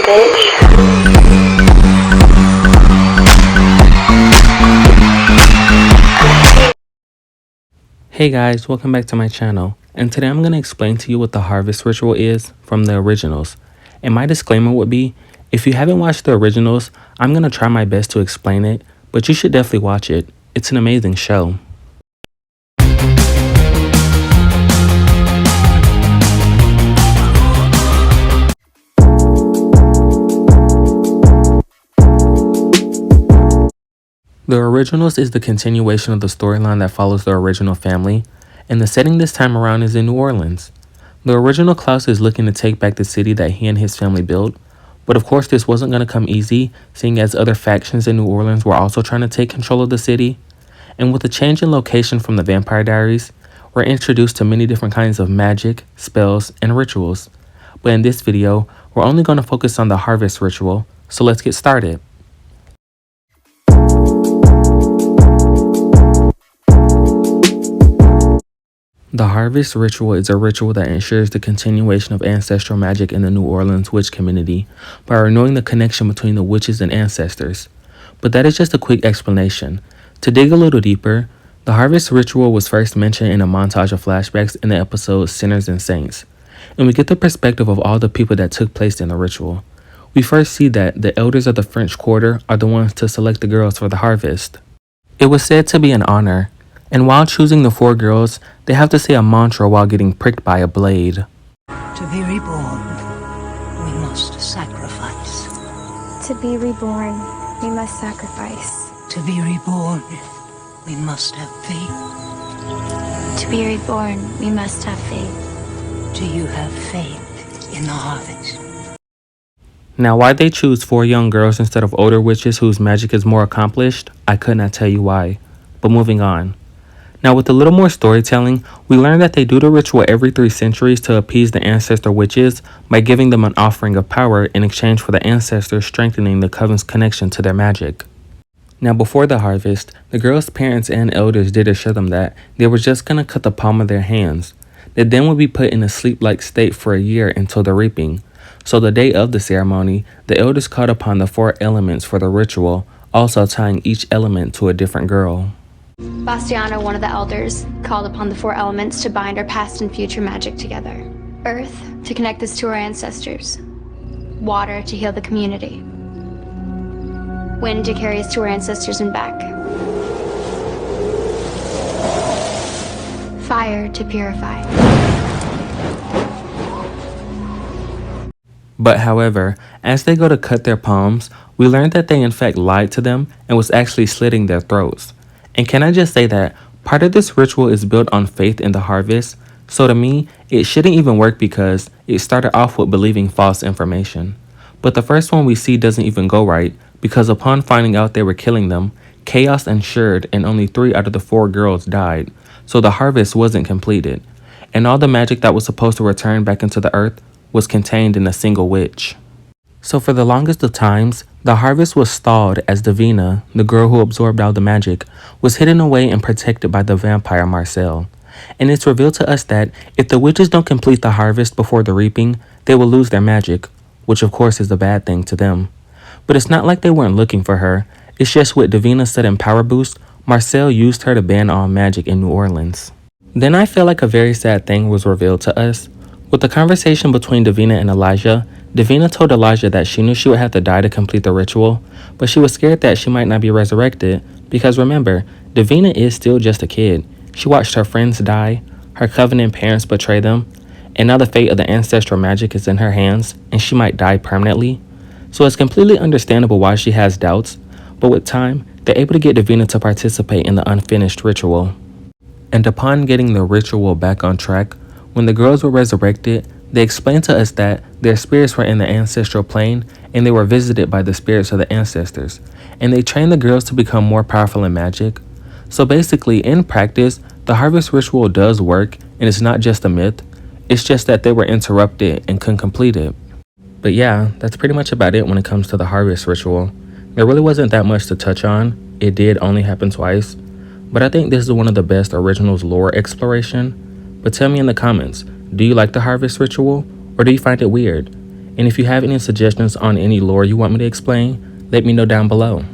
bitch. Hey guys, welcome back to my channel, and today I'm going to explain to you what the harvest ritual is from the originals. And my disclaimer would be, if you haven't watched the originals, I'm going to try my best to explain it, but you should definitely watch it. It's an amazing show. The originals is the continuation of the storyline that follows the original family, and the setting this time around is in New Orleans. The original Klaus is looking to take back the city that he and his family built, but of course this wasn't going to come easy, seeing as other factions in New Orleans were also trying to take control of the city. And with the change in location from the Vampire Diaries, we're introduced to many different kinds of magic, spells, and rituals. But in this video, we're only going to focus on the harvest ritual, so let's get started. The harvest ritual is a ritual that ensures the continuation of ancestral magic in the New Orleans witch community by renewing the connection between the witches and ancestors. But that is just a quick explanation. To dig a little deeper, the harvest ritual was first mentioned in a montage of flashbacks in the episode Sinners and Saints, and we get the perspective of all the people that took place in the ritual. We first see that the elders of the French Quarter are the ones to select the girls for the harvest. It was said to be an honor, and while choosing the 4 girls, they have to say a mantra while getting pricked by a blade. To be reborn, we must sacrifice. To be reborn, we must sacrifice. To be reborn, we must have faith. To be reborn, we must have faith. Do you have faith in the harvest? Now, why they choose 4 young girls instead of older witches whose magic is more accomplished, I could not tell you why. But moving on. Now, with a little more storytelling, we learn that they do the ritual every 3 centuries to appease the ancestor witches by giving them an offering of power in exchange for the ancestors strengthening the coven's connection to their magic. Now, before the harvest, the girls' parents and elders did assure them that they were just going to cut the palm of their hands. They then would be put in a sleep-like state for a year until the reaping. So the day of the ceremony, the elders called upon the 4 elements for the ritual, also tying each element to a different girl. Bastiano, one of the elders, called upon the 4 elements to bind our past and future magic together. Earth, to connect us to our ancestors. Water, to heal the community. Wind, to carry us to our ancestors and back. Fire, to purify. But however, as they go to cut their palms, we learned that they in fact lied to them and was actually slitting their throats. And can I just say that part of this ritual is built on faith in the harvest, so to me, it shouldn't even work because it started off with believing false information. But the first one we see doesn't even go right, because upon finding out they were killing them, chaos ensured and only 3 out of the 4 girls died, so the harvest wasn't completed, and all the magic that was supposed to return back into the earth was contained in a single witch. So for the longest of times, the harvest was stalled as Davina, the girl who absorbed all the magic, was hidden away and protected by the vampire Marcel. And it's revealed to us that if the witches don't complete the harvest before the reaping, they will lose their magic, which of course is a bad thing to them. But it's not like they weren't looking for her, it's just with Davina's sudden power boost, Marcel used her to ban all magic in New Orleans. Then I feel like a very sad thing was revealed to us. With the conversation between Davina and Elijah, Davina told Elijah that she knew she would have to die to complete the ritual, but she was scared that she might not be resurrected because remember, Davina is still just a kid. She watched her friends die, her covenant parents betray them, and now the fate of the ancestral magic is in her hands and she might die permanently. So it's completely understandable why she has doubts, but with time, they're able to get Davina to participate in the unfinished ritual. And upon getting the ritual back on track, when the girls were resurrected, they explained to us that their spirits were in the ancestral plane and they were visited by the spirits of the ancestors, and they trained the girls to become more powerful in magic. So basically, in practice, the harvest ritual does work and it's not just a myth, it's just that they were interrupted and couldn't complete it. But yeah, that's pretty much about it when it comes to the harvest ritual. There really wasn't that much to touch on, it did only happen twice, but I think this is one of the best originals lore exploration. But tell me in the comments, do you like the harvest ritual or do you find it weird? And if you have any suggestions on any lore you want me to explain, let me know down below.